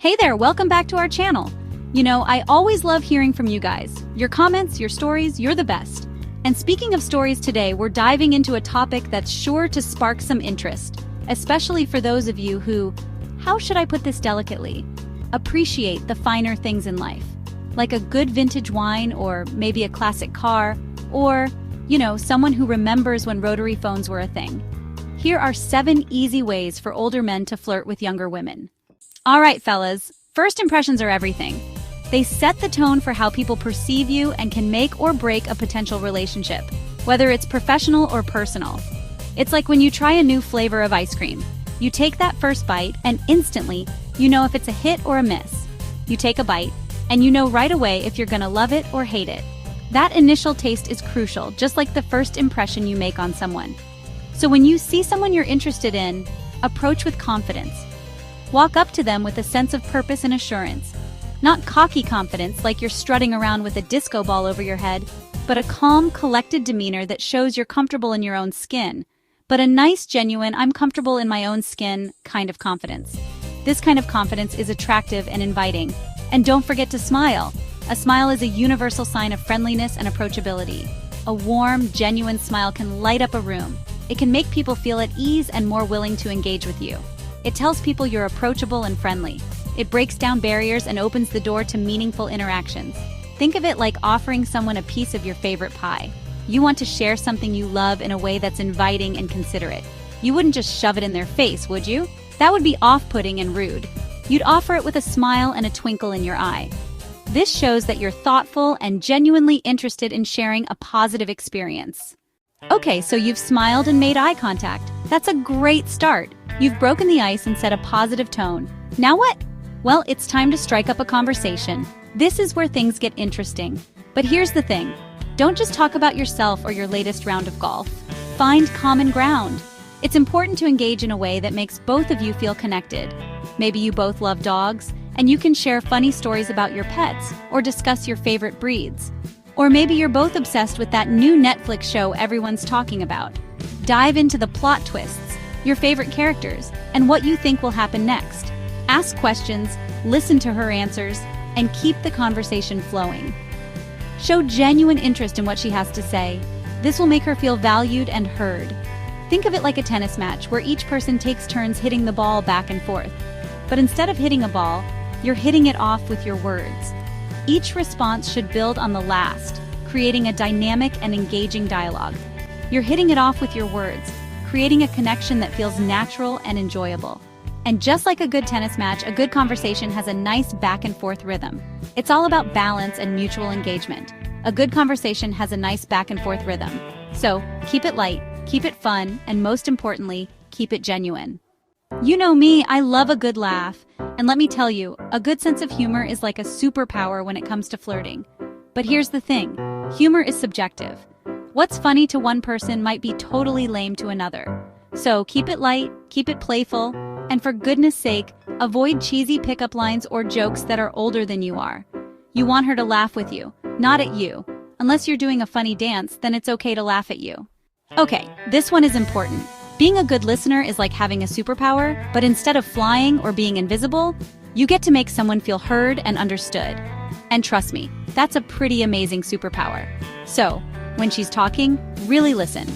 Hey there, welcome back to our channel. I always love hearing from you guys. Your comments, your stories, you're the best. And speaking of stories today, we're diving into a topic that's sure to spark some interest, especially for those of you who, how should I put this delicately, appreciate the finer things in life. Like a good vintage wine, or maybe a classic car, or, someone who remembers when rotary phones were a thing. Here are 7 easy ways for older men to flirt with younger women. All right, fellas, first impressions are everything. They set the tone for how people perceive you and can make or break a potential relationship, whether it's professional or personal. It's like when you try a new flavor of ice cream. You take that first bite and instantly, you know if it's a hit or a miss. You take a bite and you know right away if you're gonna love it or hate it. That initial taste is crucial, just like the first impression you make on someone. So when you see someone you're interested in, approach with confidence. Walk up to them with a sense of purpose and assurance. Not cocky confidence like you're strutting around with a disco ball over your head, but a calm, collected demeanor that shows you're comfortable in your own skin. But a nice, genuine, I'm comfortable in my own skin kind of confidence. This kind of confidence is attractive and inviting. And don't forget to smile. A smile is a universal sign of friendliness and approachability. A warm, genuine smile can light up a room. It can make people feel at ease and more willing to engage with you. It tells people you're approachable and friendly. It breaks down barriers and opens the door to meaningful interactions. Think of it like offering someone a piece of your favorite pie. You want to share something you love in a way that's inviting and considerate. You wouldn't just shove it in their face, would you? That would be off-putting and rude. You'd offer it with a smile and a twinkle in your eye. This shows that you're thoughtful and genuinely interested in sharing a positive experience. Okay, so you've smiled and made eye contact. That's a great start. You've broken the ice and set a positive tone. Now what? Well, it's time to strike up a conversation. This is where things get interesting. But here's the thing. Don't just talk about yourself or your latest round of golf. Find common ground. It's important to engage in a way that makes both of you feel connected. Maybe you both love dogs, and you can share funny stories about your pets or discuss your favorite breeds. Or maybe you're both obsessed with that new Netflix show everyone's talking about. Dive into the plot twists, your favorite characters, and what you think will happen next. Ask questions, listen to her answers, and keep the conversation flowing. Show genuine interest in what she has to say. This will make her feel valued and heard. Think of it like a tennis match where each person takes turns hitting the ball back and forth. But instead of hitting a ball, you're hitting it off with your words. Each response should build on the last, creating a dynamic and engaging dialogue. You're hitting it off with your words, creating a connection that feels natural and enjoyable. And just like a good tennis match, a good conversation has a nice back and forth rhythm. It's all about balance and mutual engagement. A good conversation has a nice back and forth rhythm. So, keep it light, keep it fun, and most importantly, keep it genuine. You know me, I love a good laugh. And let me tell you, a good sense of humor is like a superpower when it comes to flirting. But here's the thing, humor is subjective. What's funny to one person might be totally lame to another. So keep it light, keep it playful, and for goodness sake, avoid cheesy pickup lines or jokes that are older than you are. You want her to laugh with you, not at you. Unless you're doing a funny dance, then it's okay to laugh at you. Okay, this one is important. Being a good listener is like having a superpower, but instead of flying or being invisible, you get to make someone feel heard and understood. And trust me, that's a pretty amazing superpower. So, when she's talking, really listen.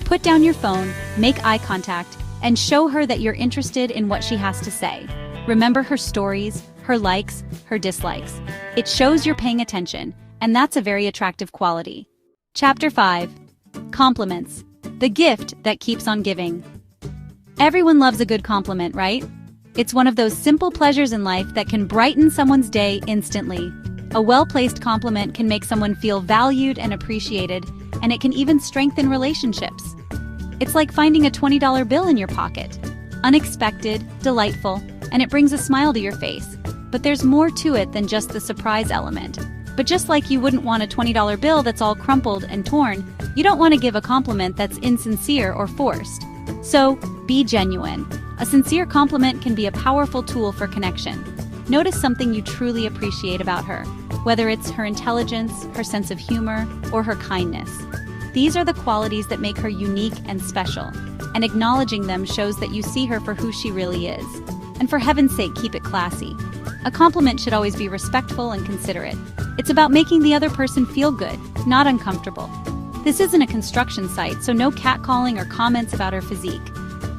Put down your phone, make eye contact, and show her that you're interested in what she has to say. Remember her stories, her likes, her dislikes. It shows you're paying attention, and that's a very attractive quality. Chapter 5. Compliments. The gift that keeps on giving. Everyone loves a good compliment, right? It's one of those simple pleasures in life that can brighten someone's day instantly. A well-placed compliment can make someone feel valued and appreciated, and it can even strengthen relationships. It's like finding a $20 bill in your pocket. Unexpected, delightful, and it brings a smile to your face. But there's more to it than just the surprise element. But just like you wouldn't want a $20 bill that's all crumpled and torn, you don't want to give a compliment that's insincere or forced. So, be genuine. A sincere compliment can be a powerful tool for connection. Notice something you truly appreciate about her, whether it's her intelligence, her sense of humor, or her kindness. These are the qualities that make her unique and special, and acknowledging them shows that you see her for who she really is. And for heaven's sake, keep it classy. A compliment should always be respectful and considerate. It's about making the other person feel good, not uncomfortable. This isn't a construction site, so no catcalling or comments about her physique.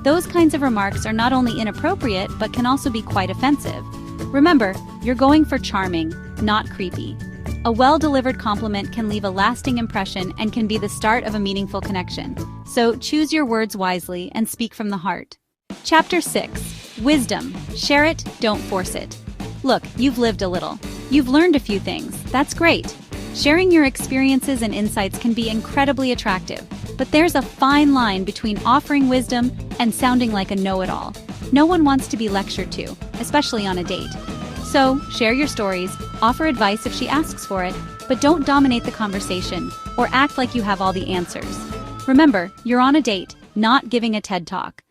Those kinds of remarks are not only inappropriate, but can also be quite offensive. Remember, you're going for charming, not creepy. A well-delivered compliment can leave a lasting impression and can be the start of a meaningful connection. So choose your words wisely and speak from the heart. Chapter 6. Wisdom. Share it, don't force it. Look, you've lived a little. You've learned a few things. That's great. Sharing your experiences and insights can be incredibly attractive, but there's a fine line between offering wisdom and sounding like a know-it-all. No one wants to be lectured to, especially on a date. So, share your stories, offer advice if she asks for it, but don't dominate the conversation or act like you have all the answers. Remember, you're on a date, not giving a TED Talk.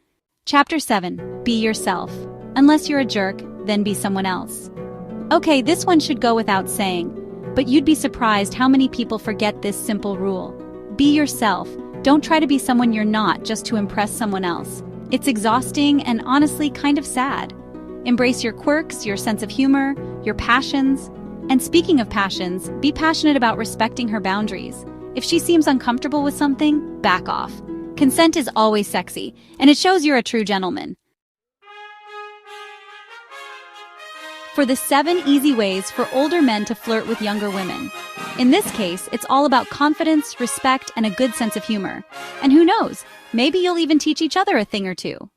Chapter 7. Be yourself. Unless you're a jerk, then be someone else. Okay, this one should go without saying, but you'd be surprised how many people forget this simple rule. Be yourself. Don't try to be someone you're not just to impress someone else. It's exhausting and honestly kind of sad. Embrace your quirks, your sense of humor, your passions. And speaking of passions, be passionate about respecting her boundaries. If she seems uncomfortable with something, back off. Consent is always sexy, and it shows you're a true gentleman. For the 7 easy ways for older men to flirt with younger women. In this case, it's all about confidence, respect, and a good sense of humor. And who knows, maybe you'll even teach each other a thing or two.